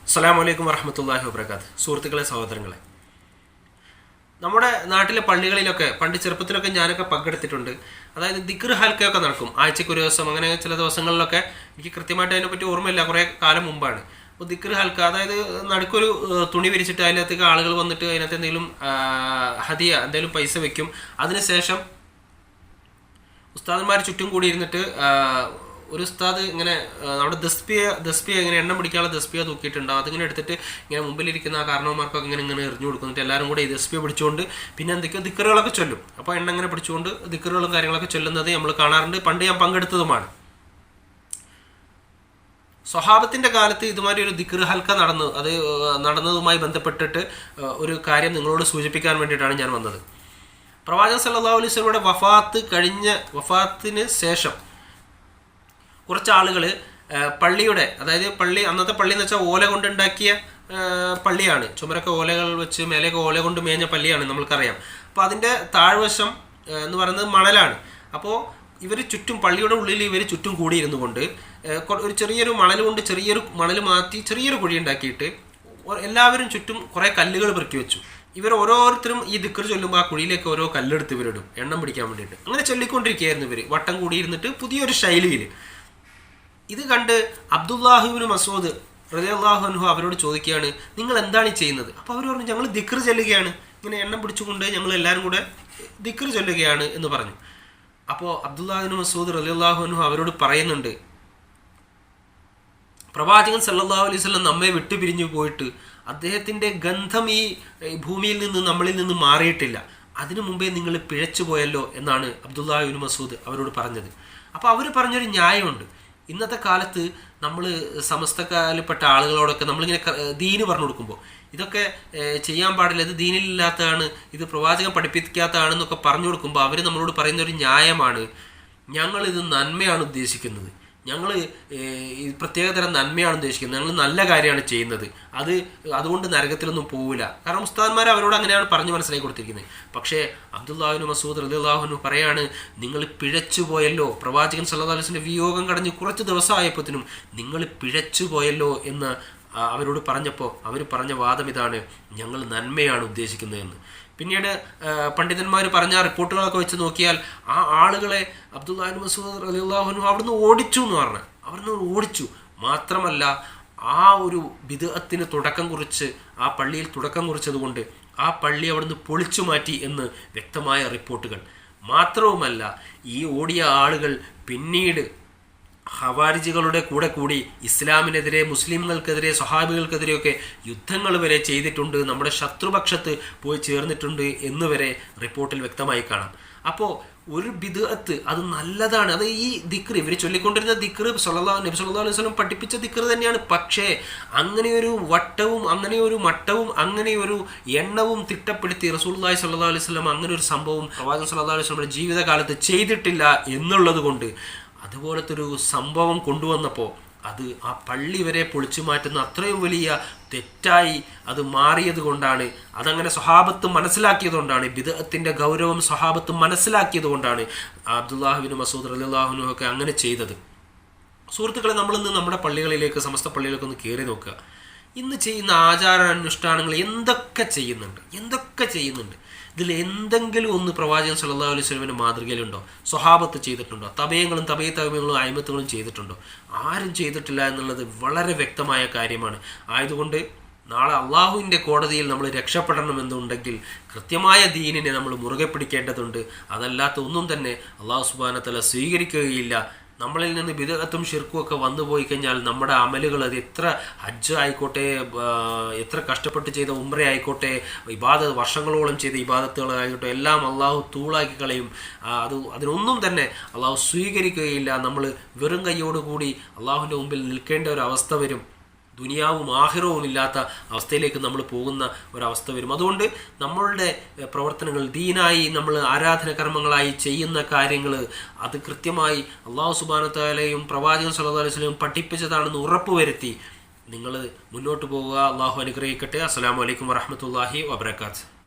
അസ്സലാമു അലൈക്കും വറഹ്മത്തുള്ളാഹി വബറകാത്ത്. സുഹൃത്തുക്കളെ, സഹോദരങ്ങളെ, നമ്മുടെ നാട്ടിലെ പള്ളികളിലൊക്കെ പണ്ട് ചെറുപ്പത്തിലൊക്കെ ഞാനൊക്കെ പങ്കെടുത്തിട്ടുണ്ട്. അതായത് ദിക്ർ ഹൽക്കയൊക്കെ നടക്കും, ആഴ്ചയ്ക്ക് ഒരു ദിവസം. അങ്ങനെ ചില ദിവസങ്ങളിലൊക്കെ എനിക്ക് കൃത്യമായിട്ട് അതിനെപ്പറ്റി ഓർമ്മയില്ല, കുറേ കാലം മുമ്പാണ്. അപ്പോൾ ദിക്ർ ഹൽക്ക, അതായത് നടുക്കൊരു തുണി വിരിച്ചിട്ട് അതിനകത്തേക്ക് ആളുകൾ വന്നിട്ട് അതിനകത്ത് എന്തെങ്കിലും ഹദിയ, എന്തെങ്കിലും പൈസ വെക്കും. അതിനുശേഷം ഉസ്താദന്മാർ ചുറ്റും കൂടി ഇരുന്നിട്ട് ഒരു ഉസ്താദ് ഇങ്ങനെ നമ്മുടെ ദസ്പിയ ഇങ്ങനെ എണ്ണം പിടിക്കാനുള്ള ദസ്പിയ തൂക്കിയിട്ടുണ്ടാവും. അതിങ്ങനെ എടുത്തിട്ട് ഇങ്ങനെ മുമ്പിലിരിക്കുന്ന ആ കാരണവന്മാർക്കൊക്കെ ഇങ്ങനെ എറിഞ്ഞു കൊടുക്കുന്നിട്ട് എല്ലാവരും കൂടെ ഈ ദസ്പിയ പിടിച്ചുകൊണ്ട് പിന്നെ എന്തൊക്കെയോ ദിക്കറുകളൊക്കെ ചൊല്ലും. അപ്പോൾ എണ്ണ ഇങ്ങനെ പിടിച്ചുകൊണ്ട് ദിക്കറുകളും കാര്യങ്ങളൊക്കെ ചൊല്ലുന്നത് നമ്മൾ കാണാറുണ്ട്. പണ്ട് ഞാൻ പങ്കെടുത്തതുമാണ്. സ്വഹാബത്തിന്റെ കാലത്ത് ഇതുമാതിരി ഒരു ദിക്ർ ഹൽക്ക നടന്നതുമായി ബന്ധപ്പെട്ടിട്ട് ഒരു കാര്യം നിങ്ങളോട് സൂചിപ്പിക്കാൻ വേണ്ടിയിട്ടാണ് ഞാൻ വന്നത്. പ്രവാചകൻ സല്ലല്ലാഹു അലൈഹി വസല്ലമയുടെ വഫാത്തിന് ശേഷം കുറച്ച് ആളുകൾ പള്ളിയുടെ, അതായത് അന്നത്തെ പള്ളി എന്ന് വെച്ചാൽ ഓല കൊണ്ടുണ്ടാക്കിയ പള്ളിയാണ്. ചുമരൊക്കെ ഓലകൾ വെച്ച് മേലെയൊക്കെ ഓല കൊണ്ട് മേഞ്ഞ പള്ളിയാണ്, നമ്മൾക്കറിയാം. അപ്പോൾ അതിൻ്റെ താഴ്വശം എന്ന് പറയുന്നത് മണലാണ്. അപ്പോൾ ഇവർ ചുറ്റും, പള്ളിയുടെ ഉള്ളിൽ ഇവർ ചുറ്റും കൂടിയിരുന്നു കൊണ്ട് ഒരു ചെറിയൊരു മണൽ മാറ്റി ചെറിയൊരു കുഴി ഉണ്ടാക്കിയിട്ട് എല്ലാവരും ചുറ്റും കുറേ കല്ലുകൾ പെറുക്കി വെച്ചു. ഇവർ ഓരോരുത്തരും ഈ ദിക്ർ ചൊല്ലുമ്പോൾ ആ കുഴിയിലേക്ക് ഓരോ കല്ലെടുത്ത് ഇവരിടും, എണ്ണം പിടിക്കാൻ വേണ്ടിയിട്ട്. അങ്ങനെ ചൊല്ലിക്കൊണ്ടിരിക്കുകയായിരുന്നു ഇവർ വട്ടം കൂടിയിരുന്നിട്ട് പുതിയൊരു ശൈലിയിൽ. ഇത് കണ്ട് അബ്ദുല്ലാഹിബ്നു മസ്ഊദ് റളിയല്ലാഹു അൻഹു അവരോട് ചോദിക്കുകയാണ്, നിങ്ങൾ എന്താണ് ഈ ചെയ്യുന്നത്? അപ്പോൾ അവർ പറഞ്ഞു, ഞങ്ങൾ ദിക്ർ ചൊല്ലുകയാണ്, ഇങ്ങനെ എണ്ണം പിടിച്ചുകൊണ്ട് ഞങ്ങൾ എല്ലാവരും കൂടെ ദിക്ർ ചൊല്ലുകയാണ് എന്ന് പറഞ്ഞു. അപ്പോൾ അബ്ദുല്ലാഹിബ്നു മസ്ഊദ് റളിയല്ലാഹു അൻഹു അവരോട് പറയുന്നുണ്ട്, പ്രവാചകൻ സല്ലല്ലാഹു അലൈഹി വസല്ലം നമ്മെ വിട്ടുപിരിഞ്ഞു പോയിട്ട് അദ്ദേഹത്തിൻ്റെ ഗന്ധം ഈ ഭൂമിയിൽ നിന്ന്, നമ്മളിൽ നിന്ന് മാറിയിട്ടില്ല. അതിനു മുമ്പേ നിങ്ങൾ പിഴച്ചു പോയല്ലോ എന്നാണ് അബ്ദുല്ലാഹിബ്നു മസ്ഊദ് അവരോട് പറഞ്ഞത്. അപ്പോൾ അവർ പറഞ്ഞൊരു ന്യായമുണ്ട്. ഇന്നത്തെ കാലത്ത് നമ്മൾ സമസ്തക്കാരിൽപ്പെട്ട ആളുകളോടൊക്കെ നമ്മളിങ്ങനെ ദീന് പറഞ്ഞു കൊടുക്കുമ്പോൾ ഇതൊക്കെ ചെയ്യാൻ പാടില്ല, ഇത് ദീനിലില്ലാത്തതാണ്, ഇത് പ്രവാചകൻ പഠിപ്പിക്കാത്തതാണെന്നൊക്കെ പറഞ്ഞു കൊടുക്കുമ്പോൾ അവർ നമ്മളോട് പറയുന്ന ഒരു ന്യായമാണ്, ഞങ്ങളിത് നന്മയാണ് ഉദ്ദേശിക്കുന്നത്, ഞങ്ങൾ പ്രത്യേകതരം നന്മയാണ് ഉദ്ദേശിക്കുന്നത്, ഞങ്ങൾ നല്ല കാര്യമാണ് ചെയ്യുന്നത്, അതുകൊണ്ട് നരകത്തിലൊന്നും പോവില്ല. കാരണം ഉസ്താദന്മാർ അവരോട് അങ്ങനെയാണ് പറഞ്ഞ് മനസ്സിലാക്കി കൊടുത്തിരിക്കുന്നത്. പക്ഷേ അബ്ദുല്ലാഹിബ്നു മസ്ഊദ് റളിയല്ലാഹു അൻഹു പറയാണ്, നിങ്ങൾ പിഴച്ചു പോയല്ലോ, പ്രവാചകൻ സല്ലല്ലാഹു അലൈഹി വസല്ലം വിയോഗം കടഞ്ഞ് കുറച്ച് ദിവസമായപ്പോഴത്തേനും നിങ്ങൾ പിഴച്ചു പോയല്ലോ എന്ന് അവരോട് പറഞ്ഞപ്പോൾ അവർ പറഞ്ഞ വാദം ഇതാണ്, ഞങ്ങൾ നന്മയാണ് ഉദ്ദേശിക്കുന്നതെന്ന്. പിന്നീട് പണ്ഡിതന്മാർ പറഞ്ഞ റിപ്പോർട്ടുകളൊക്കെ വെച്ച് നോക്കിയാൽ ആ ആളുകളെ അബ്ദുല്ലാഹിബ്നു മസ്ഊദ് റളിയല്ലാഹു അൻഹു അവിടുന്ന് ഓടിച്ചു എന്ന് പറഞ്ഞു. അവിടുന്ന് ഓടിച്ചു മാത്രമല്ല, ആ ഒരു ബിദ്അത്തിന് തുടക്കം കുറിച്ച്, ആ പള്ളിയിൽ തുടക്കം കുറിച്ചതുകൊണ്ട് ആ പള്ളി അവിടുന്ന് പൊളിച്ചു മാറ്റി എന്ന് വ്യക്തമായ റിപ്പോർട്ടുകൾ. മാത്രവുമല്ല, ഈ ഓടിയ ആളുകൾ പിന്നീട് ഖവാരിജികളുടെ കൂടി ഇസ്ലാമിനെതിരെ, മുസ്ലിംകൾക്കെതിരെ, സ്വഹാബികൾക്കെതിരെയൊക്കെ യുദ്ധങ്ങൾ വരെ ചെയ്തിട്ടുണ്ട്, നമ്മുടെ ശത്രുപക്ഷത്ത് പോയി ചേർന്നിട്ടുണ്ട് എന്ന് വരെ റിപ്പോർട്ടിൽ വ്യക്തമായി കാണാം. അപ്പോൾ ഒരു ബിദ്അത്ത് അത് നല്ലതാണ്. അത് ഈ ദിക്ർ, ഇവർ ചൊല്ലിക്കൊണ്ടിരുന്ന ദിക്ർ നബി സല്ലല്ലാഹു അലൈഹി വസല്ലം പഠിപ്പിച്ച ദിക്ർ തന്നെയാണ്. പക്ഷേ അങ്ങനെയൊരു വട്ടവും അങ്ങനെയൊരു മട്ടവും അങ്ങനെയൊരു എണ്ണവും തിട്ടപ്പെടുത്തി റസൂലുള്ളാഹി സ്വല്ലല്ലാഹു അലൈഹി വസല്ലം അങ്ങനെ ഒരു സംഭവം പ്രവാചകൻ സല്ലല്ലാഹു അലൈഹി വസല്ലമയുടെ ജീവിതകാലത്ത് ചെയ്തിട്ടില്ല എന്നുള്ളത് കൊണ്ട് അതുപോലത്തെ ഒരു സംഭവം കൊണ്ടുവന്നപ്പോൾ അത് ആ പള്ളി വരെ പൊളിച്ചു മാറ്റുന്ന അത്രയും വലിയ തെറ്റായി അത് മാറിയത് കൊണ്ടാണ്, അതങ്ങനെ സ്വഹാബത്ത് മനസ്സിലാക്കിയത് കൊണ്ടാണ്, ബിദ്അത്തിന്റെ ഗൗരവം സ്വഹാബത്ത് മനസ്സിലാക്കിയത് കൊണ്ടാണ് അബ്ദുല്ലാഹിബ്നു മസ്ഊദ് റളിയല്ലാഹു അൻഹു ഒക്കെ അങ്ങനെ ചെയ്തത്. സുഹൃത്തുക്കളെ, നമ്മളിന്ന് നമ്മുടെ പള്ളികളിലേക്ക്, സമസ്ത പള്ളികളിലേക്ക് ഒന്ന് കയറി നോക്കുക. ഇന്ന് ചെയ്യുന്ന ആചാരാനുഷ്ഠാനങ്ങൾ എന്തൊക്കെ ചെയ്യുന്നുണ്ട്. ഇതിൽ എന്തെങ്കിലും ഒന്ന് പ്രവാചകൻ സല്ലല്ലാഹു അലൈഹി വസല്ലമയുടെ മാതൃകയിലുണ്ടോ? സ്വഹാബത്ത് ചെയ്തിട്ടുണ്ടോ? തബയങ്ങളും അയിമത്തുകളും ചെയ്തിട്ടുണ്ടോ? ആരും ചെയ്തിട്ടില്ല എന്നുള്ളത് വളരെ വ്യക്തമായ കാര്യമാണ്. ആയതുകൊണ്ട് നാളെ അള്ളാഹുവിൻ്റെ കോടതിയിൽ നമ്മൾ രക്ഷപ്പെടണമെന്നുണ്ടെങ്കിൽ കൃത്യമായ ദീനിനെ നമ്മൾ മുറുകെ പിടിക്കേണ്ടതുണ്ട്. അതല്ലാത്ത ഒന്നും തന്നെ അള്ളാഹു സുബ്ഹാനഹു വ തആല സ്വീകരിക്കുകയില്ല. നമ്മളിൽ നിന്ന് ബിദ്അത്തും ശിർക്കും ഒക്കെ വന്നു പോയി കഴിഞ്ഞാൽ നമ്മുടെ അമലുകൾ, അത് എത്ര ഹജ്ജ് ആയിക്കോട്ടെ, എത്ര കഷ്ടപ്പെട്ട് ചെയ്ത ഉംറ ആയിക്കോട്ടെ, വർഷങ്ങളോളം ചെയ്ത ഇബാദത്തുകളായിക്കോട്ടെ, എല്ലാം അള്ളാഹു തൂളാക്കി കളയും. അതിനൊന്നും തന്നെ അള്ളാഹു സ്വീകരിക്കുകയില്ല. നമ്മൾ വെറും കൈയോടുകൂടി അള്ളാഹുവിൻ്റെ മുമ്പിൽ നിൽക്കേണ്ട ഒരു അവസ്ഥ വരും. ദുനിയാവും ആഖിറവും ഇല്ലാത്ത അവസ്ഥയിലേക്ക് നമ്മൾ പോകുന്ന ഒരവസ്ഥ വരും. അതുകൊണ്ട് നമ്മളുടെ പ്രവർത്തനങ്ങൾ ദീനായി, നമ്മൾ ആരാധന കർമ്മങ്ങളായി ചെയ്യുന്ന കാര്യങ്ങൾ അത് കൃത്യമായി അള്ളാഹു സുബ്ഹാനഹു വ തആലയും പ്രവാചകൻ സല്ലല്ലാഹു അലൈഹി വസല്ലം പഠിപ്പിച്ചതാണെന്ന് ഉറപ്പുവരുത്തി നിങ്ങൾ മുന്നോട്ട് പോകുക. അള്ളാഹു അനുഗ്രഹിക്കട്ടെ. അസ്സലാമു അലൈക്കും വറഹ്മത്തുള്ളാഹി വബറകാതുഹു.